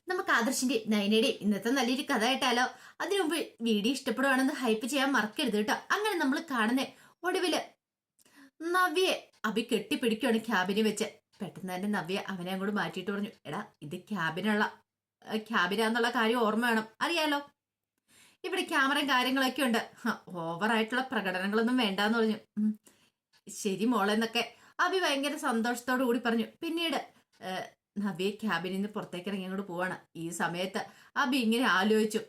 നമുക്ക് ആദർശിന്റെ നയനയുടെ ഇന്നത്തെ നല്ലൊരു കഥ കേട്ടാലോ? അതിനു മുമ്പ് വീഡിയോ ഇഷ്ടപ്പെടുവാണെന്ന് ഹൈപ്പ് ചെയ്യാൻ മറക്കരുത് കേട്ടോ. അങ്ങനെ നമ്മൾ കാണുന്ന ഒടുവില് നവ്യെ അഭി കെട്ടിപ്പിടിക്കുകയാണ് ക്യാബിന് വെച്ച്. പെട്ടെന്ന് തന്നെ നവ്യ അവനെ അങ്ങോട്ട് മാറ്റിയിട്ട് പറഞ്ഞു, എടാ ഇത് ക്യാബിനാന്നുള്ള കാര്യം ഓർമ്മ വേണം, അറിയാലോ ഇവിടെ ക്യാമറയും കാര്യങ്ങളൊക്കെ ഉണ്ട്, ഓവറായിട്ടുള്ള പ്രകടനങ്ങളൊന്നും വേണ്ടാന്ന് പറഞ്ഞു. ശരി മോളെന്നൊക്കെ അഭി ഭയങ്കര സന്തോഷത്തോടു കൂടി പറഞ്ഞു. പിന്നീട് നവ്യ ക്യാബിനിൽ നിന്ന് പുറത്തേക്ക് ഇറങ്ങി അങ്ങോട്ട് പോവാണ്. ഈ സമയത്ത് അബി ഇങ്ങനെ ആലോചിച്ചു,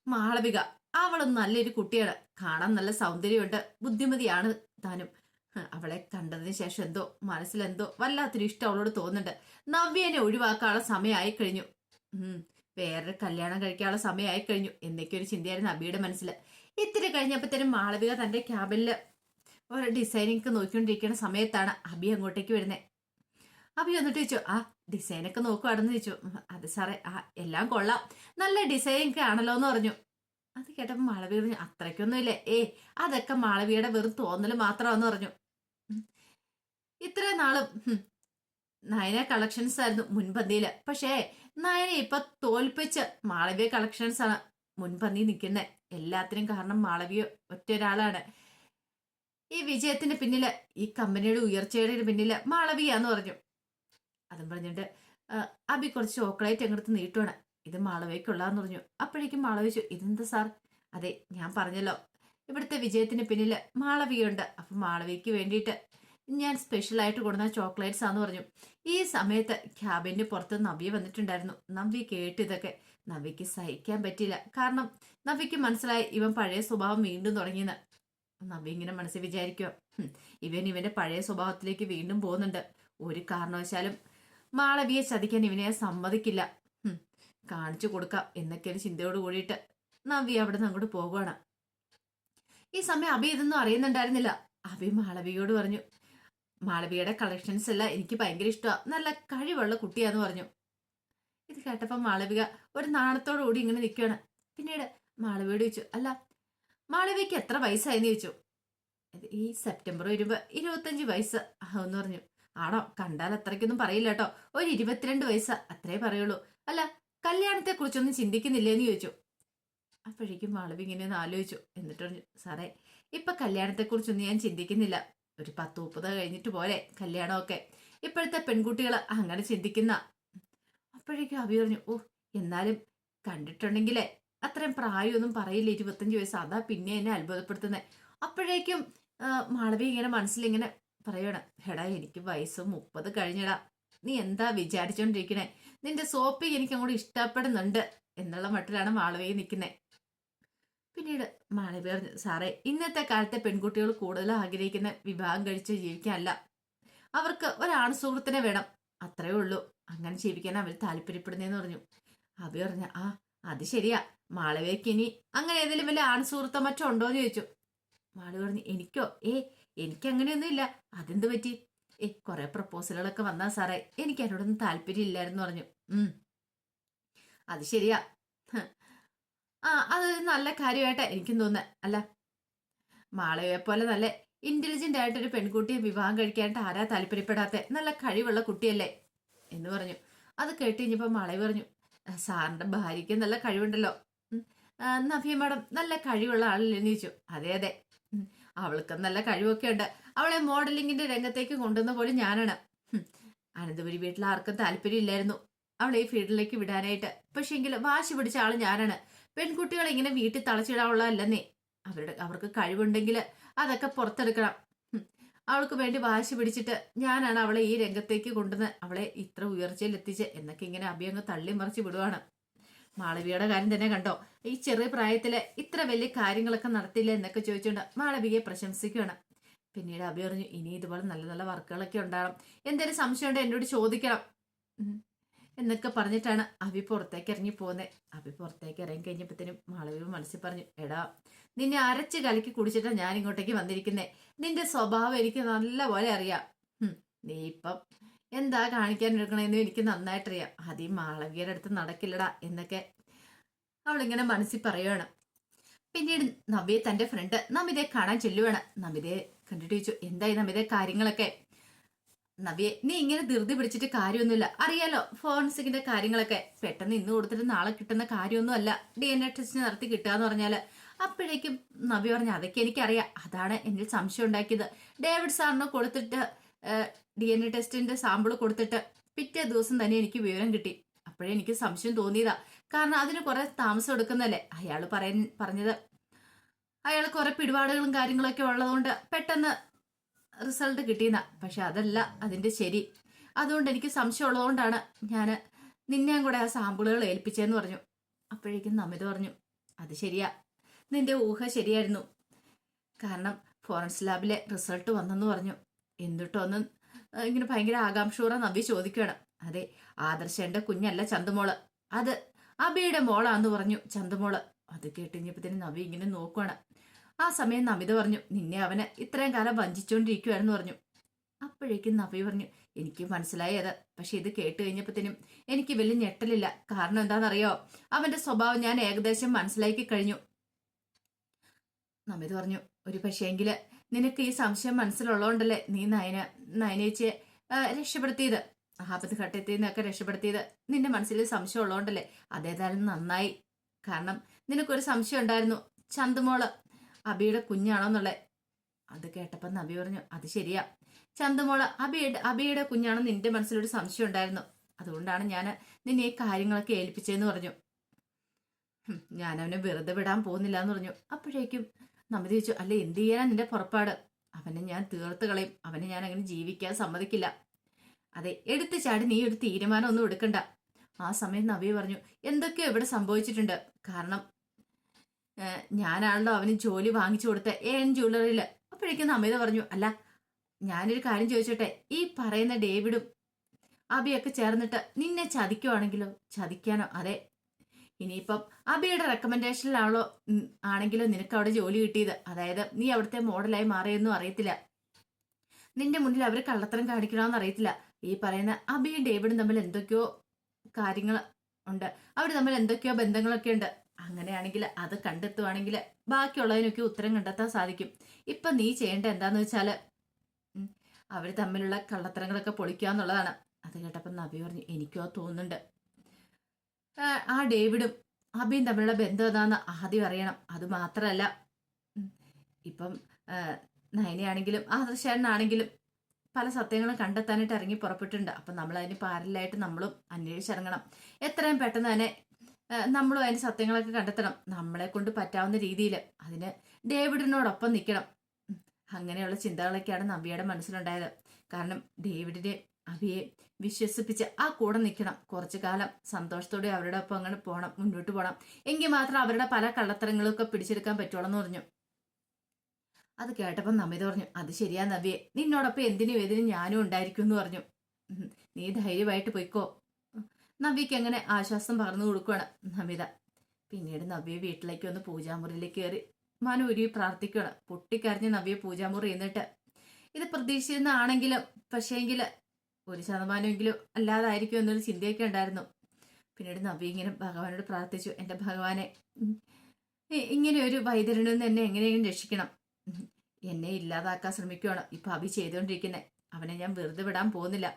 മാളവിക അവളും നല്ലൊരു കുട്ടിയാണ്, കാണാൻ നല്ല സൗന്ദര്യമുണ്ട്, ബുദ്ധിമതിയാണ് താനും. അവളെ കണ്ടതിന് ശേഷം എന്തോ മനസ്സിലെന്തോ വല്ലാത്തൊരു ഇഷ്ടം അവളോട് തോന്നുന്നുണ്ട്. നവ്യനെ ഒഴിവാക്കാനുള്ള സമയമായി കഴിഞ്ഞു, വേറൊരു കല്യാണം കഴിക്കാനുള്ള സമയമായി കഴിഞ്ഞു എന്നൊക്കെ ഒരു ചിന്തയായിരുന്നു അബിയുടെ മനസ്സിൽ. ഇത്തിരി കഴിഞ്ഞപ്പോഴത്തേനും മാളവിക തന്റെ ക്യാബിനില് ഒരു ഡിസൈനിങ് നോക്കിക്കൊണ്ടിരിക്കുന്ന സമയത്താണ് അബി അങ്ങോട്ടേക്ക് വരുന്നത്. അബി വന്നിട്ട് ചോദിച്ചു, ആ ഡിസൈനൊക്കെ നോക്കുവാണെന്ന് ചോദിച്ചു. അത് സാറേ, എല്ലാം കൊള്ളാം, നല്ല ഡിസൈനിങ് ആണല്ലോ എന്ന് പറഞ്ഞു. അത് കേട്ടപ്പോൾ മാളവിക പറഞ്ഞു, അത്രയ്ക്കൊന്നും ഇല്ലേ, അതൊക്കെ മാളവിയുടെ വെറും തോന്നല് മാത്രമാണെന്ന് പറഞ്ഞു. ഇത്രയും നാളും നയന കളക്ഷൻസ് ആയിരുന്നു മുൻപന്തിയില്, പക്ഷേ നയന ഇപ്പൊ തോൽപ്പിച്ച് മാളവിക കളക്ഷൻസ് ആണ് മുൻപന്തി നിൽക്കുന്നത്. എല്ലാത്തിനും കാരണം മാളവിക ഒറ്റ ഒരാളാണ്. ഈ വിജയത്തിന്റെ പിന്നില്, ഈ കമ്പനിയുടെ ഉയർച്ചയുടെ പിന്നില് മാളവിയാന്ന് പറഞ്ഞു. അതും പറഞ്ഞിട്ട് അബി കുറച്ച് ചോക്ലേറ്റ് അങ്ങോട്ട് നീട്ടുവാണ്. ഇത് മാളവികയ്ക്കുള്ളതെന്ന് പറഞ്ഞു. അപ്പോഴേക്കും മാളവിക ചോദിച്ചു, ഇതെന്താ സാർ? അതെ, ഞാൻ പറഞ്ഞല്ലോ ഇവിടുത്തെ വിജയത്തിന് പിന്നില് മാളവികയുണ്ട്, അപ്പൊ മാളവികയ്ക്ക് വേണ്ടിയിട്ട് ഞാൻ സ്പെഷ്യലായിട്ട് കൊടുക്കുന്ന ചോക്ലേറ്റ്സ് ആന്ന് പറഞ്ഞു. ഈ സമയത്ത് ക്യാബിന്റെ പുറത്ത് നവ്യ വന്നിട്ടുണ്ടായിരുന്നു. നവ്യ കേട്ടിതൊക്കെ നവ്യക്ക് സഹിക്കാൻ പറ്റിയില്ല. കാരണം നവ്യക്ക് മനസ്സിലായി ഇവൻ പഴയ സ്വഭാവം വീണ്ടും തുടങ്ങിയെന്ന്. നവ്യ ഇങ്ങനെ മനസ്സിൽ വിചാരിക്കുക, ഇവന്റെ പഴയ സ്വഭാവത്തിലേക്ക് വീണ്ടും പോകുന്നുണ്ട്, ഒരു കാരണവശാലും മാളവിയെ ചതിക്കാൻ ഇവനെ സമ്മതിക്കില്ല, കാണിച്ചു കൊടുക്കാം എന്നൊക്കെ ഒരു ചിന്തയോട് കൂടിയിട്ട് നവ്യ അവിടെ നിന്ന് അങ്ങോട്ട് പോകുവാണ്. ഈ സമയം അഭി ഇതൊന്നും അറിയുന്നുണ്ടായിരുന്നില്ല. അഭി മാളവികയോട് പറഞ്ഞു, മാളവികയുടെ കളക്ഷൻസ് എല്ലാം എനിക്ക് ഭയങ്കര ഇഷ്ടമാണ്, നല്ല കഴിവുള്ള കുട്ടിയാന്ന് പറഞ്ഞു. ഇത് കേട്ടപ്പോ മാളവിക ഒരു നാണത്തോടു കൂടി ഇങ്ങനെ നിൽക്കുകയാണ്. പിന്നീട് മാളവിയോട് ചോദിച്ചു, അല്ല മാളവികയ്ക്ക് എത്ര വയസ്സായെന്ന് ചോദിച്ചു. ഈ സെപ്റ്റംബർ വരുമ്പോ 25 വയസ്സ് ആവെന്ന് പറഞ്ഞു. ആണോ? കണ്ടാൽ അത്രയ്ക്കൊന്നും പറയില്ല കേട്ടോ, ഒരു 22 വയസ്സ് അത്രേ പറയുള്ളൂ. അല്ല കല്യാണത്തെ കുറിച്ചൊന്നും ചിന്തിക്കുന്നില്ലേന്ന് ചോദിച്ചു. അപ്പോഴേക്കും മാളവി ഇങ്ങനെ ഒന്ന് ആലോചിച്ചു. എന്നിട്ട് പറഞ്ഞു, സാറേ ഇപ്പൊ കല്യാണത്തെ കുറിച്ചൊന്നും ഞാൻ ചിന്തിക്കുന്നില്ല, ഒരു 10-30 കഴിഞ്ഞിട്ട് പോലെ കല്യാണമൊക്കെ, ഇപ്പോഴത്തെ പെൺകുട്ടികൾ അങ്ങനെ ചിന്തിക്കുന്ന. അപ്പോഴേക്കും അഭി പറഞ്ഞു, എന്നാലും കണ്ടിട്ടുണ്ടെങ്കിലേ അത്രയും പ്രായമൊന്നും പറയില്ല, 25 വയസ്സ്, അതാ പിന്നെ എന്നെ അത്ഭുതപ്പെടുത്തുന്നത്. അപ്പോഴേക്കും മാളവി ഇങ്ങനെ മനസ്സിലിങ്ങനെ പറയണം, എടാ എനിക്ക് വയസ്സ് 30 കഴിഞ്ഞടാ, നീ എന്താ വിചാരിച്ചോണ്ടിരിക്കണേ, നിന്റെ സോപ്പി എനിക്ക് അങ്ങോട്ട് ഇഷ്ടപ്പെടുന്നുണ്ട് എന്നുള്ള മട്ടിലാണ് മാളവി നിൽക്കുന്നത്. പിന്നീട് മാളവി പറഞ്ഞു, സാറേ ഇന്നത്തെ കാലത്തെ പെൺകുട്ടികൾ കൂടുതൽ ആഗ്രഹിക്കുന്ന വിവാഹം കഴിച്ച് ജീവിക്കാനല്ല, അവർക്ക് ഒരാൺ സുഹൃത്തിനെ വേണം, അത്രേ ഉള്ളൂ, അങ്ങനെ ജീവിക്കാൻ അവർ താല്പര്യപ്പെടുന്നതെന്ന് പറഞ്ഞു. അഭി പറഞ്ഞു, അത് ശരിയാ, മാളവിക്ക് ഇനി അങ്ങനെ ഏതെങ്കിലും വലിയ ആൺ സുഹൃത്തോ മറ്റോ ഉണ്ടോന്ന് ചോദിച്ചു. മാളവി പറഞ്ഞു, എനിക്കോ? എനിക്ക് അങ്ങനെയൊന്നും ഇല്ല. അതെന്ത് പറ്റി? കുറെ പ്രപ്പോസലുകളൊക്കെ വന്നാ സാറേ, എനിക്ക് അതിനോടൊന്നും താല്പര്യം ഇല്ലായിരുന്നു പറഞ്ഞു. അത് ശരിയാ, അതൊരു നല്ല കാര്യമായിട്ടാ എനിക്കും തോന്നുന്നത്. അല്ല മാളവിയെ പോലെ നല്ല ഇന്റലിജന്റ് ആയിട്ടൊരു പെൺകുട്ടിയെ വിവാഹം കഴിക്കാനായിട്ട് ആരാ താല്പര്യപ്പെടാത്ത, നല്ല കഴിവുള്ള കുട്ടിയല്ലേ എന്ന് പറഞ്ഞു. അത് കേട്ട് കഴിഞ്ഞപ്പോ മാളവി പറഞ്ഞു, സാറിന്റെ ഭാര്യയ്ക്ക് നല്ല കഴിവുണ്ടല്ലോ, നവ്യ മാഡം നല്ല കഴിവുള്ള ആളല്ലെന്ന് ചോദിച്ചു. അതെ അതെ, അവൾക്ക് നല്ല കഴിവൊക്കെ ഉണ്ട്, അവളെ മോഡലിങ്ങിന്റെ രംഗത്തേക്ക് കൊണ്ടുവന്ന പോലും ഞാനാണ്. അനന്തപുരി വീട്ടിൽ ആർക്കും താല്പര്യം ഇല്ലായിരുന്നു അവളെ ഈ ഫീൽഡിലേക്ക് വിടാനായിട്ട്, പക്ഷെങ്കിൽ വാശി പിടിച്ച ആള് ഞാനാണ്. പെൺകുട്ടികളെ ഇങ്ങനെ വീട്ടിൽ തളച്ചിടാനുള്ളതല്ലെന്നേ, അവർക്ക് കഴിവുണ്ടെങ്കിൽ അതൊക്കെ പുറത്തെടുക്കണം. അവൾക്ക് വേണ്ടി വാശി പിടിച്ചിട്ട് ഞാനാണ് അവളെ ഈ രംഗത്തേക്ക് കൊണ്ടുവന്ന് അവളെ ഇത്ര ഉയർച്ചയിൽ എത്തിച്ച് എന്നൊക്കെ ഇങ്ങനെ അഭിയങ്ങ് തള്ളിമറിച്ച് വിടുവാണ്. മാളവികയുടെ കാര്യം തന്നെ കണ്ടോ, ഈ ചെറിയ പ്രായത്തില് ഇത്ര വലിയ കാര്യങ്ങളൊക്കെ നടത്തില്ല എന്നൊക്കെ ചോദിച്ചുകൊണ്ട് മാളവികയെ പ്രശംസിക്കുകയാണ്. പിന്നീട് അഭി പറഞ്ഞു, ഇനി ഇതുപോലെ നല്ല നല്ല വർക്കുകളൊക്കെ ഉണ്ടാകണം, എന്തെങ്കിലും സംശയം ഉണ്ടോ എന്നോട് ചോദിക്കണം എന്നൊക്കെ പറഞ്ഞിട്ടാണ് അഭി പുറത്തേക്ക് ഇറങ്ങി പോകുന്നത്. അഭി പുറത്തേക്ക് ഇറങ്ങി കഴിഞ്ഞപ്പോഴത്തേനും മാളവിക മനസ്സിൽ പറഞ്ഞു, എടാ നിന്നെ അരച്ച് കലക്കി കുടിച്ചിട്ടാണ് ഞാൻ ഇങ്ങോട്ടേക്ക് വന്നിരിക്കുന്നേ, നിന്റെ സ്വഭാവം എനിക്ക് നല്ല പോലെ അറിയാം, നീ ഇപ്പം എന്താ കാണിക്കാൻ എടുക്കണമെന്നും എനിക്ക് നന്നായിട്ടറിയാം, അതീ മാളവികയുടെ അടുത്ത് നടക്കില്ലടാ എന്നൊക്കെ അവളിങ്ങനെ മനസ്സിൽ പറയുവാണ്. പിന്നീട് നവ്യ തന്റെ ഫ്രണ്ട് നമിതയെ കാണാൻ ചെല്ലുവാണ്. നമിതയെ കണ്ടിട്ട് ചോദിച്ചു, എന്തായി നമിതയെ കാര്യങ്ങളൊക്കെ? നവ്യെ, നീ ഇങ്ങനെ ധൃതി പിടിച്ചിട്ട് കാര്യമൊന്നുമില്ല. അറിയാലോ ഫോറൻസിക്കിന്റെ കാര്യങ്ങളൊക്കെ. പെട്ടെന്ന് ഇന്ന് കൊടുത്തിട്ട് നാളെ കിട്ടുന്ന കാര്യമൊന്നും അല്ല DNA ടെസ്റ്റ് നടത്തി കിട്ടുകയെന്ന് പറഞ്ഞാല്. അപ്പോഴേക്കും നവ്യ പറഞ്ഞു, അതൊക്കെ എനിക്കറിയാം. അതാണ് എന്നിൽ സംശയം ഉണ്ടാക്കിയത്. ഡേവിഡ് സാറിന് കൊടുത്തിട്ട് DNA ടെസ്റ്റിന്റെ സാമ്പിൾ കൊടുത്തിട്ട് പിറ്റേ ദിവസം തന്നെ എനിക്ക് വിവരം കിട്ടി. അപ്പോഴേ എനിക്ക് സംശയം തോന്നിയതാ. കാരണം അതിന് കുറെ താമസം എടുക്കുന്നല്ലേ അയാൾ പറഞ്ഞത്. അയാൾ കുറെ പിടിപാടുകളും കാര്യങ്ങളൊക്കെ ഉള്ളതുകൊണ്ട് പെട്ടെന്ന് റിസൾട്ട് കിട്ടിയെന്ന. പക്ഷെ അതല്ല അതിന്റെ ശരി. അതുകൊണ്ട് എനിക്ക് സംശയം ഉള്ളതുകൊണ്ടാണ് ഞാൻ നിന്നെയും കൂടെ ആ സാമ്പിളുകൾ ഏൽപ്പിച്ചതെന്ന് പറഞ്ഞു. അപ്പോഴേക്കും നമിത പറഞ്ഞു, അത് ശരിയാ, നിന്റെ ഊഹ ശരിയായിരുന്നു. കാരണം ഫോറൻസ് ലാബിലെ റിസൾട്ട് വന്നെന്ന് പറഞ്ഞു. എന്നിട്ടൊന്നും ഇങ്ങനെ ഭയങ്കര ആകാംക്ഷയോടെ നവ്യ ചോദിക്കുകയാണ്. അതെ, ആദർശന്റെ കുഞ്ഞല്ല ചന്തുമോള്, അത് അബിയുടെ മോളാന്ന് പറഞ്ഞു ചന്തുമോള്. അത് കേട്ടുകഴിഞ്ഞപ്പത്തിന് നവ്യ ഇങ്ങനെ നോക്കുവാണ്. ആ സമയം നമിത പറഞ്ഞു, നിന്നെ അവന് ഇത്രയും കാലം വഞ്ചിച്ചുകൊണ്ടിരിക്കുവായിരുന്നു പറഞ്ഞു. അപ്പോഴേക്കും നവ്യ പറഞ്ഞു, എനിക്ക് മനസ്സിലായി അത്. പക്ഷെ ഇത് കേട്ട് കഴിഞ്ഞപ്പത്തിനും എനിക്ക് വലിയ ഞെട്ടലില്ല. കാരണം എന്താണെന്നറിയോ, അവന്റെ സ്വഭാവം ഞാൻ ഏകദേശം മനസ്സിലാക്കി കഴിഞ്ഞു. നമിത പറഞ്ഞു, ഒരു പക്ഷേങ്കില് നിനക്ക് ഈ സംശയം മനസ്സിലുള്ളതുകൊണ്ടല്ലേ നീ നയനേച്ചിയെ രക്ഷപ്പെടുത്തിയത്, ആപത്ത് ഘട്ടത്തിൽ നിന്നൊക്കെ രക്ഷപ്പെടുത്തിയത്. നിന്റെ മനസ്സിൽ സംശയം ഉള്ളതുകൊണ്ടല്ലേ. അതേതായാലും നന്നായി. കാരണം നിനക്കൊരു സംശയം ഉണ്ടായിരുന്നു, ചന്തുമോള് അബിയുടെ കുഞ്ഞാണോന്നുള്ളത്. അത് കേട്ടപ്പോൾ നബി പറഞ്ഞു, അത് ശരിയാ, ചന്തുമോള് അബിയുടെ കുഞ്ഞാണെന്ന് നിന്റെ മനസ്സിലൊരു സംശയം ഉണ്ടായിരുന്നു. അതുകൊണ്ടാണ് ഞാൻ നിന്നെ ഈ കാര്യങ്ങളൊക്കെ ഏൽപ്പിച്ചതെന്ന് പറഞ്ഞു. ഞാൻ അവനെ വെറുതെ വിടാൻ പോകുന്നില്ല എന്ന് പറഞ്ഞു. അപ്പോഴേക്കും നമിത ചോദിച്ചു, അല്ല എന്ത് ചെയ്യാനാ നിന്റെ പുറപ്പാട്? അവനെ ഞാൻ തീർത്ത് കളയും. അവനെ ഞാൻ അങ്ങനെ ജീവിക്കാൻ സമ്മതിക്കില്ല. അതെ, എടുത്തു ചാടി നീ ഒരു തീരുമാനം ഒന്നും എടുക്കണ്ട. ആ സമയം നവ്യ പറഞ്ഞു, എന്തൊക്കെയോ ഇവിടെ സംഭവിച്ചിട്ടുണ്ട്. കാരണം ഞാനാണല്ലോ അവന് ജോലി വാങ്ങിച്ചു കൊടുത്ത AN ജ്വല്ലറിയില്. അപ്പോഴേക്കും നമിത പറഞ്ഞു, അല്ല ഞാനൊരു കാര്യം ചോദിച്ചോട്ടെ, ഈ പറയുന്ന ഡേവിഡും അബിയൊക്കെ ചേർന്നിട്ട് നിന്നെ ചതിക്കുവാണെങ്കിലോ? ചതിക്കാനോ? അതെ, ഇനിയിപ്പം അബിയുടെ റെക്കമെൻഡേഷനിലാണല്ലോ ആണെങ്കിലോ നിനക്ക് അവിടെ ജോലി കിട്ടിയത്. അതായത് നീ അവിടുത്തെ മോഡലായി മാറിയൊന്നും അറിയത്തില്ല. നിന്റെ മുന്നിൽ അവർ കള്ളത്തരം കാണിക്കണമെന്ന് അറിയത്തില്ല. ഈ പറയുന്ന അബിയും ഡേവിഡും തമ്മിൽ എന്തൊക്കെയോ കാര്യങ്ങൾ ഉണ്ട്. അവർ തമ്മിൽ എന്തൊക്കെയോ ബന്ധങ്ങളൊക്കെ ഉണ്ട്. അങ്ങനെയാണെങ്കിൽ അത് കണ്ടെത്തുവാണെങ്കിൽ ബാക്കിയുള്ളതിനൊക്കെ ഉത്തരം കണ്ടെത്താൻ സാധിക്കും. ഇപ്പൊ നീ ചെയ്യേണ്ട എന്താന്ന് വെച്ചാല് അവർ തമ്മിലുള്ള കള്ളത്തരങ്ങളൊക്കെ പൊളിക്കുക എന്നുള്ളതാണ്. അത് കേട്ടപ്പോൾ നബി പറഞ്ഞു, എനിക്കോ തോന്നുന്നുണ്ട് ആ ഡേവിഡും അബിയും തമ്മിലുള്ള ബന്ധം എന്താന്ന് ആദ്യം അറിയണം. അത് മാത്രമല്ല ഇപ്പം നയനയാണെങ്കിലും ആദർശേട്ടനാണെങ്കിലും പല സത്യങ്ങളും കണ്ടെത്താനായിട്ട് ഇറങ്ങി പുറപ്പെട്ടിട്ടുണ്ട്. അപ്പം നമ്മൾ അതിന് പാരലായിട്ട് നമ്മളും അന്വേഷിച്ചിറങ്ങണം. എത്രയും പെട്ടെന്ന് തന്നെ നമ്മളും അതിന് സത്യങ്ങളൊക്കെ കണ്ടെത്തണം. നമ്മളെ കൊണ്ട് പറ്റാവുന്ന രീതിയിൽ അതിന് ഡേവിഡിനോടൊപ്പം നിൽക്കണം. അങ്ങനെയുള്ള ചിന്തകളൊക്കെയാണ് നവ്യയുടെ മനസ്സിലുണ്ടായത്. കാരണം ഡേവിഡിനെ അബിയെ വിശ്വസിപ്പിച്ച് ആ കൂടെ നിൽക്കണം. കുറച്ചു കാലം സന്തോഷത്തോടെ അവരുടെ ഒപ്പം അങ്ങനെ പോകണം, മുന്നോട്ട് പോകണം. എങ്കിൽ മാത്രം അവരുടെ പല കള്ളത്തരങ്ങളൊക്കെ പിടിച്ചെടുക്കാൻ പറ്റുള്ളൂ എന്ന് പറഞ്ഞു. അത് കേട്ടപ്പോൾ നമിത പറഞ്ഞു, അത് ശരിയാ നവ്യെ, നിന്നോടൊപ്പം എന്തിനും ഏതിനും ഞാനും ഉണ്ടായിരിക്കും എന്ന് പറഞ്ഞു. നീ ധൈര്യമായിട്ട് പൊയ്ക്കോ. നവ്യക്ക് എങ്ങനെ ആശ്വാസം പകർന്നു കൊടുക്കുകയാണ് നമിത. പിന്നീട് നവ്യ വീട്ടിലേക്ക് വന്ന് പൂജാമുറിയിലേക്ക് കയറി മനൂരി പ്രാർത്ഥിക്കുകയാണ്. പൊട്ടിക്കരഞ്ഞ് നവ്യ പൂജാമുറി എന്നിട്ട് ഇത് പ്രതീക്ഷിച്ചിരുന്നാണെങ്കിലും പക്ഷേങ്കില് 1% അല്ലാതായിരിക്കും എന്നൊരു ചിന്തയൊക്കെ ഉണ്ടായിരുന്നു. പിന്നീട് നവ്യ ഇങ്ങനെ ഭഗവാനോട് പ്രാർത്ഥിച്ചു, എൻ്റെ ഭഗവാനെ, ഇങ്ങനെ ഒരു വൈദ്യരിൽ നിന്ന് എന്നെ എങ്ങനെയെങ്കിലും രക്ഷിക്കണം. എന്നെ ഇല്ലാതാക്കാൻ ശ്രമിക്കുകയാണ് ഇപ്പൊ അഭി ചെയ്തുകൊണ്ടിരിക്കുന്നത്. അവനെ ഞാൻ വെറുതെ വിടാൻ പോകുന്നില്ല.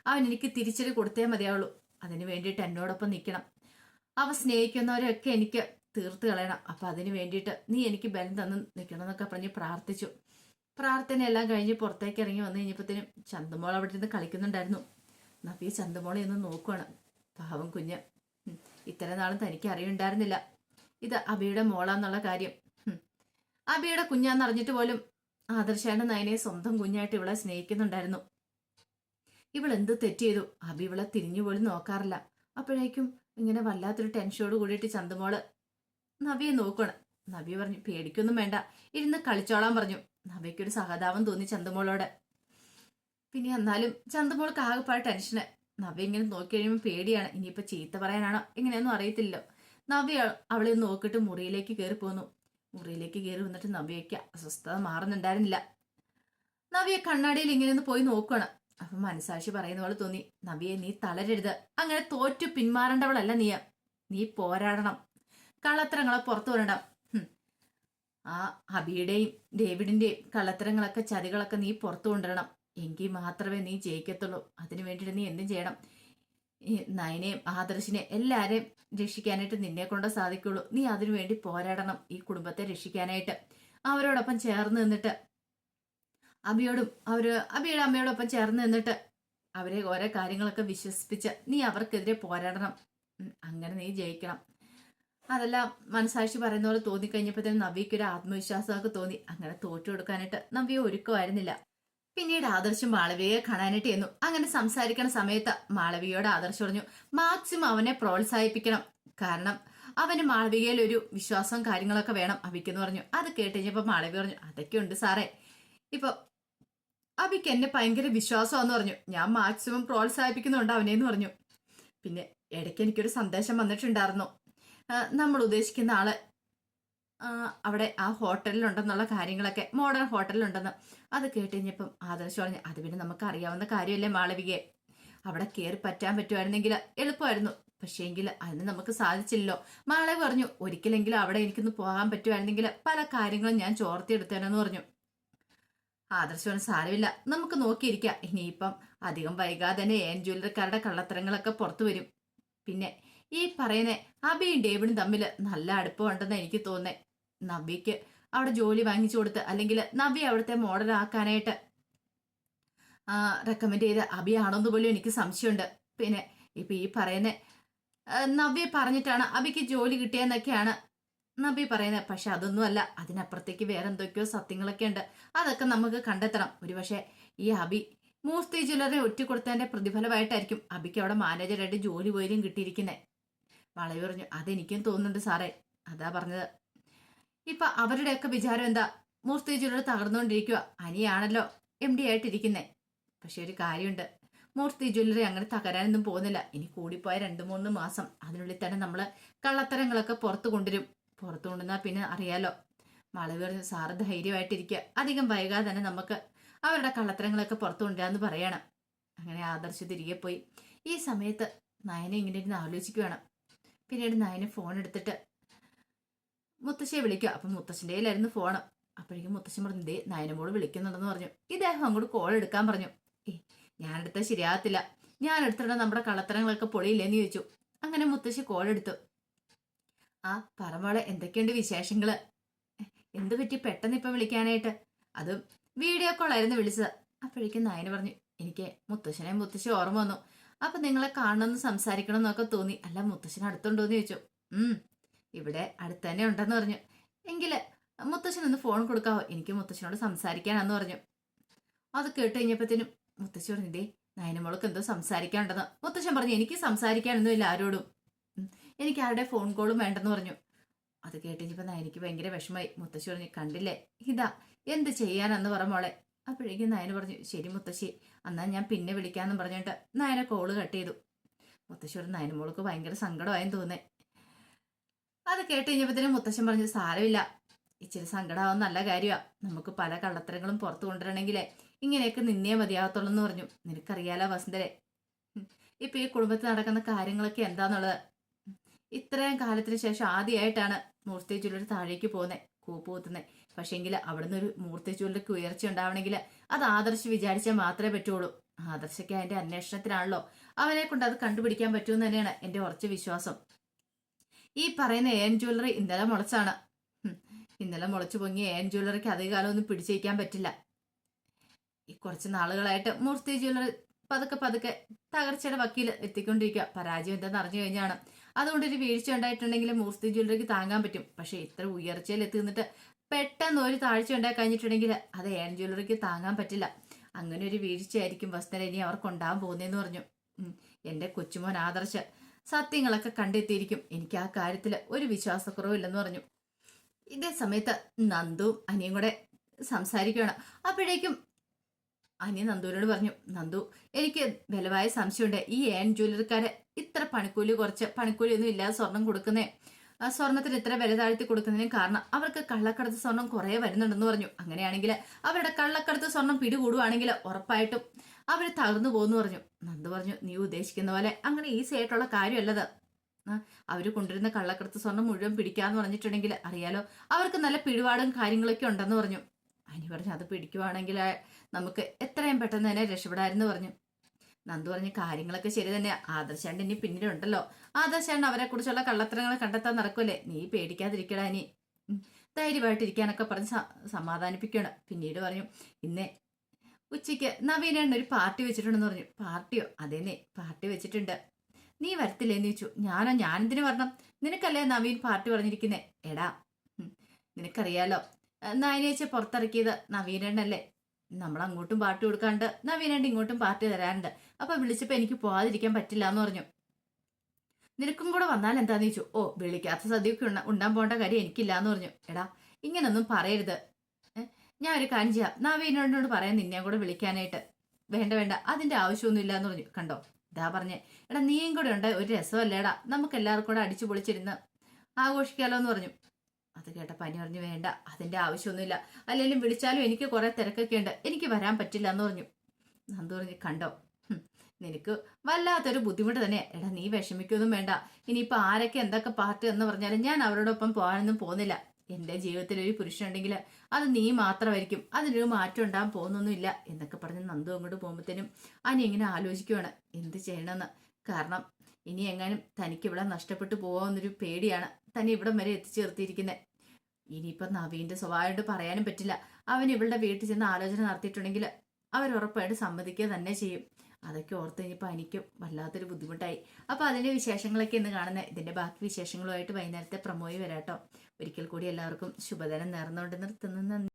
അവൻ എനിക്ക് തിരിച്ചടി കൊടുത്തേ മതിയാവുള്ളൂ. അതിനു വേണ്ടിയിട്ട് എന്നോടൊപ്പം നിൽക്കണം. അവ സ്നേഹിക്കുന്നവരെയൊക്കെ എനിക്ക് തീർത്ത് കളയണം. അപ്പൊ അതിനു വേണ്ടിയിട്ട് നീ എനിക്ക് ബലം തന്ന് നിൽക്കണം എന്നൊക്കെ പറഞ്ഞ് പ്രാർത്ഥിച്ചു. പ്രാർത്ഥന എല്ലാം കഴിഞ്ഞ് പുറത്തേക്ക് ഇറങ്ങി വന്നു കഴിഞ്ഞപ്പോഴത്തേനും ചന്തുമോൾ അവിടെ ഇരുന്ന് കളിക്കുന്നുണ്ടായിരുന്നു. നവ്യ ചന്തുമോളെ ഒന്ന് നോക്കുവാണ്. പാവം കുഞ്ഞ്, ഇത്ര നാളും തനിക്ക് അറിയുണ്ടായിരുന്നില്ല ഇത് അബിയുടെ മോളാന്നുള്ള കാര്യം. അബിയുടെ കുഞ്ഞാന്ന് അറിഞ്ഞിട്ട് പോലും ആദർശാണ് നയനയെ സ്വന്തം കുഞ്ഞായിട്ട് ഇവളെ സ്നേഹിക്കുന്നുണ്ടായിരുന്നു. ഇവളെന്ത് തെറ്റ് ചെയ്തു? അബി ഇവളെ തിരിഞ്ഞു പോലും നോക്കാറില്ല. അപ്പോഴേക്കും ഇങ്ങനെ വല്ലാത്തൊരു ടെൻഷനോട് കൂടിയിട്ട് ചന്തുമോള് നവിയെ നോക്കണം. നവ്യ പറഞ്ഞു, പേടിക്കൊന്നും വേണ്ട, ഇരുന്ന് കളിച്ചോളാൻ പറഞ്ഞു. നവ്യക്കൊരു സഹതാപം തോന്നി ചന്തുമോളോട്. പിന്നെ എന്നാലും ചന്തുമോൾക്ക് ആകെപ്പാട് ടെൻഷന്. നവ്യ ഇങ്ങനെ നോക്കി കഴിയുമ്പോൾ പേടിയാണ്. ഇനിയിപ്പോ ചീത്ത പറയാനാണോ എങ്ങനെയൊന്നും അറിയത്തില്ലല്ലോ. നവ്യ അവളെ നോക്കിയിട്ട് മുറിയിലേക്ക് കയറി പോന്നു. മുറിയിലേക്ക് കയറി വന്നിട്ട് നവ്യയ്ക്ക് അസ്വസ്ഥത മാറുന്നുണ്ടായിരുന്നില്ല. നവ്യ കണ്ണാടിയിൽ ഇങ്ങനെ ഒന്ന് പോയി നോക്കണം. അപ്പൊ മനസാക്ഷി പറയുന്ന പോലെ തോന്നി, നവ്യെ നീ തളരരുത്, അങ്ങനെ തോറ്റു പിന്മാറേണ്ടവളല്ല നീ പോരാടണം, കള്ളത്തരങ്ങളെ പുറത്തു വരണം. ആ അബിയുടെയും ഡേവിഡിന്റെയും കള്ളത്തരങ്ങളൊക്കെ ചതികളൊക്കെ നീ പുറത്തു കൊണ്ടുവരണം. എങ്കിൽ മാത്രമേ നീ ജയിക്കത്തുള്ളൂ. അതിനു വേണ്ടിയിട്ട് നീ എന്തും ചെയ്യണം. ഈ നയനെയും ആദർശിനെ എല്ലാരെയും രക്ഷിക്കാനായിട്ട് നിന്നെ കൊണ്ട് സാധിക്കുള്ളൂ. നീ അതിനു വേണ്ടി പോരാടണം, ഈ കുടുംബത്തെ രക്ഷിക്കാനായിട്ട്. അവരോടൊപ്പം ചേർന്ന് നിന്നിട്ട് അബിയുടെ അമ്മയോടൊപ്പം ചേർന്ന് നിന്നിട്ട് അവരെ ഓരോ കാര്യങ്ങളൊക്കെ വിശ്വസിപ്പിച്ച് നീ അവർക്കെതിരെ പോരാടണം. അങ്ങനെ നീ ജയിക്കണം. അതെല്ലാം മനസാക്ഷി പറയുന്ന പോലെ തോന്നിക്കഴിഞ്ഞപ്പോഴത്തേനും നവ്യയ്ക്കൊരു ആത്മവിശ്വാസമൊക്കെ തോന്നി. അങ്ങനെ തോറ്റു കൊടുക്കാനായിട്ട് നവ്യ ഒരുക്കമായിരുന്നില്ല. പിന്നീട് ആദർശം മാളവികയെ കാണാനായിട്ട് ചെന്നു. അങ്ങനെ സംസാരിക്കണ സമയത്ത് മാളവികയോട് ആദർശം പറഞ്ഞു, മാക്സിമം അവനെ പ്രോത്സാഹിപ്പിക്കണം. കാരണം അവന് മാളവികയിൽ ഒരു വിശ്വാസവും കാര്യങ്ങളൊക്കെ വേണം അബിക്കെന്ന് പറഞ്ഞു. അത് കേട്ടുകഴിഞ്ഞപ്പോ മാളവിക പറഞ്ഞു, അതൊക്കെ ഉണ്ട് സാറേ. ഇപ്പൊ അബിക്ക് എന്നെ ഭയങ്കര വിശ്വാസമാന്ന് പറഞ്ഞു. ഞാൻ മാക്സിമം പ്രോത്സാഹിപ്പിക്കുന്നുണ്ട് അവനെന്ന് പറഞ്ഞു. പിന്നെ ഇടയ്ക്ക് എനിക്കൊരു സന്ദേശം വന്നിട്ടുണ്ടായിരുന്നു, നമ്മൾ ഉദ്ദേശിക്കുന്ന ആള് അവിടെ ആ ഹോട്ടലിലുണ്ടെന്നുള്ള കാര്യങ്ങളൊക്കെ, മോഡേൺ ഹോട്ടലിലുണ്ടെന്ന്. അത് കേട്ടുകഴിഞ്ഞപ്പം ആദർശം പറഞ്ഞു, അത് പിന്നെ നമുക്ക് അറിയാവുന്ന കാര്യമല്ലേ മാളവികയെ. അവിടെ കയറി പറ്റാൻ പറ്റുമായിരുന്നെങ്കിൽ എളുപ്പമായിരുന്നു. പക്ഷേ എങ്കിൽ അതിന് നമുക്ക് സാധിച്ചില്ലല്ലോ. മാളവി പറഞ്ഞു, ഒരിക്കലെങ്കിലും അവിടെ എനിക്കൊന്ന് പോകാൻ പറ്റുമായിരുന്നെങ്കിൽ പല കാര്യങ്ങളും ഞാൻ ചോർത്തിയെടുത്തേനെന്ന് പറഞ്ഞു. ആദർശം സാരമില്ല, നമുക്ക് നോക്കിയിരിക്കാം. ഇനിയിപ്പം അധികം വൈകാതെ തന്നെ ജ്വല്ലറിക്കാരുടെ കള്ളത്തരങ്ങളൊക്കെ പുറത്തു വരും. പിന്നെ ഈ പറയുന്ന അബിയും ഡേവിഡും തമ്മിൽ നല്ല അടുപ്പമുണ്ടെന്ന് എനിക്ക് തോന്നുന്നേ. നവ്യക്ക് അവിടെ ജോലി വാങ്ങിച്ചു കൊടുത്ത്, അല്ലെങ്കിൽ നവ്യ അവിടുത്തെ മോഡൽ ആക്കാനായിട്ട് റെക്കമെൻഡ് ചെയ്ത അബിയാണോന്ന് പോലും എനിക്ക് സംശയമുണ്ട്. പിന്നെ ഇപ്പൊ ഈ പറയുന്ന നവ്യ പറഞ്ഞിട്ടാണ് അബിക്ക് ജോലി കിട്ടിയെന്നൊക്കെയാണ് നബി പറയുന്നത്. പക്ഷെ അതൊന്നും അല്ല, അതിനപ്പുറത്തേക്ക് വേറെ എന്തൊക്കെയോ സത്യങ്ങളൊക്കെ ഉണ്ട്. അതൊക്കെ നമുക്ക് കണ്ടെത്തണം. ഒരുപക്ഷെ ഈ അബി മൂർത്തി ജ്വല്ലറി ഒറ്റിക്കൊടുത്തതിന്റെ പ്രതിഫലമായിട്ടായിരിക്കും അബിക്ക് അവിടെ മാനേജറായിട്ട് ജോലി പോലും കിട്ടിയിരിക്കുന്നത്. വളവി പറഞ്ഞു, അതെനിക്കും തോന്നുന്നുണ്ട് സാറേ. അതാ പറഞ്ഞത്. ഇപ്പൊ അവരുടെയൊക്കെ വിചാരം എന്താ, മൂർത്തി ജ്വല്ലറി തകർന്നുകൊണ്ടിരിക്കുക, അനിയാണല്ലോ MD ആയിട്ടിരിക്കുന്നേ. പക്ഷെ ഒരു കാര്യമുണ്ട്, മൂർത്തി ജ്വല്ലറി അങ്ങനെ തകരാനൊന്നും പോകുന്നില്ല. ഇനി കൂടിപ്പോയ 2-3 മാസം അതിനുള്ളിൽ തന്നെ നമ്മള് കള്ളത്തരങ്ങളൊക്കെ പുറത്തു കൊണ്ടുവരും. പുറത്തു കൊണ്ടുവന്നാൽ പിന്നെ അറിയാലോ. മാളവി പറഞ്ഞു, സാറ് ധൈര്യമായിട്ടിരിക്കുക, അധികം വൈകാതെ തന്നെ നമുക്ക് അവരുടെ കള്ളത്തരങ്ങളൊക്കെ പുറത്തു കൊണ്ടുവരാന്ന് പറയണം. അങ്ങനെ ആദർശ് തിരികെ പോയി. ഈ സമയത്ത് നയനെ ഇങ്ങനെ ഇരുന്ന് ആലോചിക്കുകയാണ്. പിന്നീട് നയനെ ഫോൺ എടുത്തിട്ട് മുത്തശ്ശിയെ വിളിക്കുക. അപ്പം മുത്തശ്ശൻ്റെ കയ്യിലായിരുന്നു ഫോണ്. അപ്പോഴേക്കും മുത്തശ്ശൻ പറഞ്ഞു, ദേ നയനമോട് വിളിക്കുന്നുണ്ടെന്ന് പറഞ്ഞു. ഇദ്ദേഹം അങ്ങോട്ട് കോൾ എടുക്കാൻ പറഞ്ഞു. ഞാനെടുത്താൽ ശരിയാകത്തില്ല, ഞാൻ എടുത്തിട്ട് നമ്മുടെ കള്ളത്തരങ്ങളൊക്കെ പൊളിയില്ലെന്ന് ചോദിച്ചു. അങ്ങനെ മുത്തശ്ശി കോൾ എടുത്തു. ആ പറമോളെ, എന്തൊക്കെയുണ്ട് വിശേഷങ്ങള്? എന്ത് പറ്റി പെട്ടെന്ന് ഇപ്പം വിളിക്കാനായിട്ട്? അതും വീഡിയോ കോളായിരുന്നു വിളിച്ചത്. അപ്പോഴേക്കും നയന പറഞ്ഞു, എനിക്ക് മുത്തശ്ശി ഓർമ്മ വന്നു. അപ്പൊ നിങ്ങളെ കാണണമെന്ന് സംസാരിക്കണം എന്നൊക്കെ തോന്നി. അല്ല, മുത്തശ്ശൻ അടുത്തുണ്ടോന്ന് ചോദിച്ചു. ഇവിടെ അടുത്ത് തന്നെ ഉണ്ടെന്ന് പറഞ്ഞു. എങ്കില് മുത്തശ്ശനൊന്ന് ഫോൺ കൊടുക്കാവോ, എനിക്ക് മുത്തശ്ശനോട് സംസാരിക്കാനാന്ന് പറഞ്ഞു. അത് കേട്ട് കഴിഞ്ഞപ്പോഴത്തേനും മുത്തശ്ശി പറഞ്ഞു, ദേ നയനമോൾക്ക് എന്തോ സംസാരിക്കാനുണ്ടെന്ന്. മുത്തശ്ശൻ പറഞ്ഞു, എനിക്ക് സംസാരിക്കാനൊന്നും ഇല്ല ആരോടും, എനിക്ക് ആരുടെ ഫോൺ കോളും വേണ്ടെന്ന് പറഞ്ഞു. അത് കേട്ടുകഴിഞ്ഞപ്പോ നയനിക്ക് ഭയങ്കര വിഷമമായി. മുത്തശ്ശി പറഞ്ഞു, കണ്ടില്ലേ, ഇതാ എന്ത് ചെയ്യാനെന്ന് പറ മോളെ. അപ്പോഴേക്കും നയന പറഞ്ഞു, ശരി മുത്തശ്ശി, എന്നാ ഞാൻ പിന്നെ വിളിക്കാന്ന് പറഞ്ഞിട്ട് നയന കോള് കട്ട് ചെയ്തു. മുത്തശ്ശി പറഞ്ഞു, നയനമോൾക്ക് ഭയങ്കര സങ്കടമായെന്ന് തോന്നേ. അത് കേട്ട് കഴിഞ്ഞപ്പോഴത്തേനും മുത്തശ്ശൻ പറഞ്ഞു, സാരമില്ല, ഇച്ചിരി സങ്കടമാവാൻ നല്ല കാര്യമാണ്. നമുക്ക് പല കള്ളത്തരങ്ങളും പുറത്തു കൊണ്ടുവരണമെങ്കിലേ ഇങ്ങനെയൊക്കെ നിന്നേ മതിയാകത്തുള്ളൂ എന്ന് പറഞ്ഞു. നിനക്കറിയാലോ വസുന്ധരെ, ഇപ്പൊ ഈ കുടുംബത്തിൽ നടക്കുന്ന കാര്യങ്ങളൊക്കെ എന്താന്നുള്ളത്. ഇത്രയും കാലത്തിന് ശേഷം ആദ്യമായിട്ടാണ് മൂർത്തി ജ്വല്ലറി താഴേക്ക് പോകുന്നത്, കൂപ്പുകുത്തുന്നത്. പക്ഷേങ്കിൽ അവിടുന്ന് ഒരു മൂർത്തി ജ്വല്ലറിക്ക് ഉയർച്ച ഉണ്ടാവണമെങ്കിൽ അത് ആദർശ് വിചാരിച്ചാൽ മാത്രമേ പറ്റുള്ളൂ. ആദർശയ്ക്ക് അതിന്റെ അന്വേഷണത്തിനാണല്ലോ, അവനെ കൊണ്ട് അത് കണ്ടുപിടിക്കാൻ പറ്റുമെന്ന് തന്നെയാണ് എന്റെ ഉറച്ച വിശ്വാസം. ഈ പറയുന്ന ജ്വല്ലറി ഇന്നലെ മുളച്ചാണ്. ഇന്നലെ മുളച്ചു പൊങ്ങിയ ജ്വല്ലറിക്ക് അധികകാലം ഒന്നും പിടിച്ചേക്കാൻ പറ്റില്ല. ഈ കുറച്ച് നാളുകളായിട്ട് മൂർത്തി ജ്വല്ലറി പതുക്കെ തകർച്ചയുടെ വക്കീൽ എത്തിക്കൊണ്ടിരിക്കുക. പരാജയം എന്താണെന്ന് അറിഞ്ഞു കഴിഞ്ഞാണ്. അതുകൊണ്ട് ഒരു വീഴ്ച ഉണ്ടായിട്ടുണ്ടെങ്കിൽ മൂർത്തി ജ്വല്ലറിക്ക് താങ്ങാൻ പറ്റും. പക്ഷെ ഇത്ര ഉയർച്ചയിൽ എത്തി നിന്നിട്ട് പെട്ടെന്ന് ഒരു താഴ്ച ഉണ്ടായി കഴിഞ്ഞിട്ടുണ്ടെങ്കിൽ അത് ജ്വല്ലറിക്ക് താങ്ങാൻ പറ്റില്ല. അങ്ങനെ ഒരു വീഴ്ചയായിരിക്കും വസ്തുത ഇനി അവർക്ക് ഉണ്ടാകാൻ പോകുന്നതെന്ന് പറഞ്ഞു. എന്റെ കൊച്ചുമോൻ ആദർശ് സത്യങ്ങളൊക്കെ കണ്ടെത്തിയിരിക്കും. എനിക്ക് ആ കാര്യത്തിൽ ഒരു വിശ്വാസക്കുറവില്ലെന്ന് പറഞ്ഞു. ഇതേ സമയത്ത് നന്ദുവും അനിയും കൂടെ സംസാരിക്കുകയാണ്. അപ്പോഴേക്കും അനി നന്ദുവിനോട് പറഞ്ഞു, നന്ദു, എനിക്ക് ബലമായ സംശയമുണ്ട്, ഈ ജ്വല്ലറിക്കാര് ഇത്ര പണിക്കൂലി ഒന്നും ഇല്ലാതെ സ്വർണം കൊടുക്കുന്നേ, സ്വർണത്തിന് ഇത്ര വില താഴ്ത്തി കൊടുക്കുന്നതിന് കാരണം അവർക്ക് കള്ളക്കടത്ത് സ്വർണം കുറെ വരുന്നുണ്ടെന്ന് പറഞ്ഞു. അങ്ങനെയാണെങ്കിൽ അവരുടെ കള്ളക്കടത്ത് സ്വർണം പിടികൂടുവാണെങ്കിൽ ഉറപ്പായിട്ടും അവര് തകർന്നു പോകുന്നു പറഞ്ഞു. നന്ദു പറഞ്ഞു, നീ ഉദ്ദേശിക്കുന്ന പോലെ അങ്ങനെ ഈസി ആയിട്ടുള്ള കാര്യമല്ലത്. അവര് കൊണ്ടുവരുന്ന കള്ളക്കടത്ത് സ്വർണം മുഴുവൻ പിടിക്കാന്ന് പറഞ്ഞിട്ടുണ്ടെങ്കിൽ അറിയാലോ, അവർക്ക് നല്ല പിടിപാടും കാര്യങ്ങളൊക്കെ ഉണ്ടെന്ന് പറഞ്ഞു. അനി പറഞ്ഞു, അത് പിടിക്കുവാണെങ്കിൽ നമുക്ക് എത്രയും പെട്ടെന്ന് തന്നെ രക്ഷപ്പെടാമെന്ന് പറഞ്ഞു. നന്ദു പറഞ്ഞ കാര്യങ്ങളൊക്കെ ശരി തന്നെയാ. ആദർശാണ്ട് ഇനി പിന്നിലുണ്ടല്ലോ. ആദർശാണ്ട് അവരെ കുറിച്ചുള്ള കള്ളത്തരങ്ങൾ കണ്ടെത്താൻ നടക്കൂലേ. നീ പേടിക്കാതിരിക്കടാ ഇനി. ധൈര്യമായിട്ടിരിക്കാനൊക്കെ പറഞ്ഞ് സമാധാനിപ്പിക്കണം. പിന്നീട് പറഞ്ഞു, ഇന്നേ ഉച്ചയ്ക്ക് നവീനേണ്ണ ഒരു പാർട്ടി വെച്ചിട്ടുണ്ടെന്ന് പറഞ്ഞു. പാർട്ടിയോ? അതേന്നെ, പാർട്ടി വെച്ചിട്ടുണ്ട്. നീ വരത്തില്ലേന്ന് ചോദിച്ചു. ഞാനെന്തിനു വരണം? നിനക്കല്ലേ നവീൻ പാർട്ടി പറഞ്ഞിരിക്കുന്നേ. എടാ, നിനക്കറിയാലോ നയനേച്ച പുറത്തിറക്കിയത് നവീനണ്ണല്ലേ. നമ്മൾ അങ്ങോട്ടും പാർട്ടി കൊടുക്കാണ്ട് നവീനണ്ട് ഇങ്ങോട്ടും പാർട്ടി തരാറുണ്ട്. അപ്പൊ വിളിച്ചപ്പോ എനിക്ക് പോവാതിരിക്കാൻ പറ്റില്ല എന്ന് പറഞ്ഞു. നിനക്കും കൂടെ വന്നാൽ എന്താന്ന് ചോദിച്ചു. ഓ, വിളിക്കാത്ത സദ്യയൊക്കെ ഉണ്ടാൻ പോകേണ്ട കാര്യം എനിക്കില്ല എന്ന് പറഞ്ഞു. എടാ, ഇങ്ങനൊന്നും പറയരുത്. ഞാൻ ഒരു കാര്യം ചെയ്യാം, നവീനോട് പറയാൻ നിന്നെ കൂടെ വിളിക്കാനായിട്ട്. വേണ്ട വേണ്ട, അതിന്റെ ആവശ്യമൊന്നും ഇല്ല എന്ന് പറഞ്ഞു. കണ്ടോ, ഇതാ പറഞ്ഞേ. എടാ, നീയും കൂടെ ഉണ്ട്, ഒരു രസമല്ലേടാ, നമുക്ക് എല്ലാവർക്കും കൂടെ അടിച്ചു പൊളിച്ചിരുന്ന് ആഘോഷിക്കാലോ എന്ന് പറഞ്ഞു. അത് കേട്ട പനി പറഞ്ഞു, വേണ്ട, അതിന്റെ ആവശ്യമൊന്നുമില്ല. അല്ലെങ്കിലും വിളിച്ചാലും എനിക്ക് കുറെ തിരക്കൊക്കെ ഉണ്ട്, എനിക്ക് വരാൻ പറ്റില്ല എന്ന് പറഞ്ഞു. നന്ദു പറഞ്ഞു, കണ്ടോ, നിനക്ക് വല്ലാത്തൊരു ബുദ്ധിമുട്ട് തന്നെ. എടാ, നീ വിഷമിക്കൊന്നും വേണ്ട. ഇനിയിപ്പോ ആരൊക്കെ എന്തൊക്കെ പാർട്ടി എന്ന് പറഞ്ഞാലും ഞാൻ അവരോടൊപ്പം പോകാനൊന്നും പോകുന്നില്ല. എന്റെ ജീവിതത്തിൽ ഒരു പുരുഷനുണ്ടെങ്കിൽ അത് നീ മാത്രമായിരിക്കും. അതിനൊരു മാറ്റം ഉണ്ടാകാൻ പോകുന്നൊന്നുമില്ല എന്നൊക്കെ പറഞ്ഞ് നന്ദു അങ്ങോട്ട് പോകുമ്പോഴത്തേനും അനി ഇങ്ങനെ ആലോചിക്കുവാണ് എന്ത് ചെയ്യണമെന്ന്. കാരണം ഇനി എങ്ങാനും തനിക്ക് ഇവിടെ നഷ്ടപ്പെട്ടു പോകാമെന്നൊരു പേടിയാണ് തന്നെ ഇവിടം വരെ എത്തിച്ചേർത്തിയിരിക്കുന്നത്. ഇനിയിപ്പോ നവീന്റെ സ്വഭാവമായിട്ട് പറയാനും പറ്റില്ല. അവൻ ഇവളുടെ വീട്ടിൽ ചെന്ന് ആലോചന നടത്തിയിട്ടുണ്ടെങ്കിൽ അവരുറപ്പായിട്ട് സമ്മതിക്കുക തന്നെ ചെയ്യും. അതൊക്കെ ഓർത്ത് കഴിഞ്ഞപ്പോൾ എനിക്കും വല്ലാത്തൊരു ബുദ്ധിമുട്ടായി. അപ്പോൾ അതിന്റെ വിശേഷങ്ങളൊക്കെ ഇന്ന് കാണുന്നത്. ഇതിന്റെ ബാക്കി വിശേഷങ്ങളുമായിട്ട് വൈകുന്നേരത്തെ പ്രമോയി വരാട്ടോ. ഒരിക്കൽ കൂടി എല്ലാവർക്കും ശുഭദിനം നേർന്നുകൊണ്ട് നിർത്തുന്നു.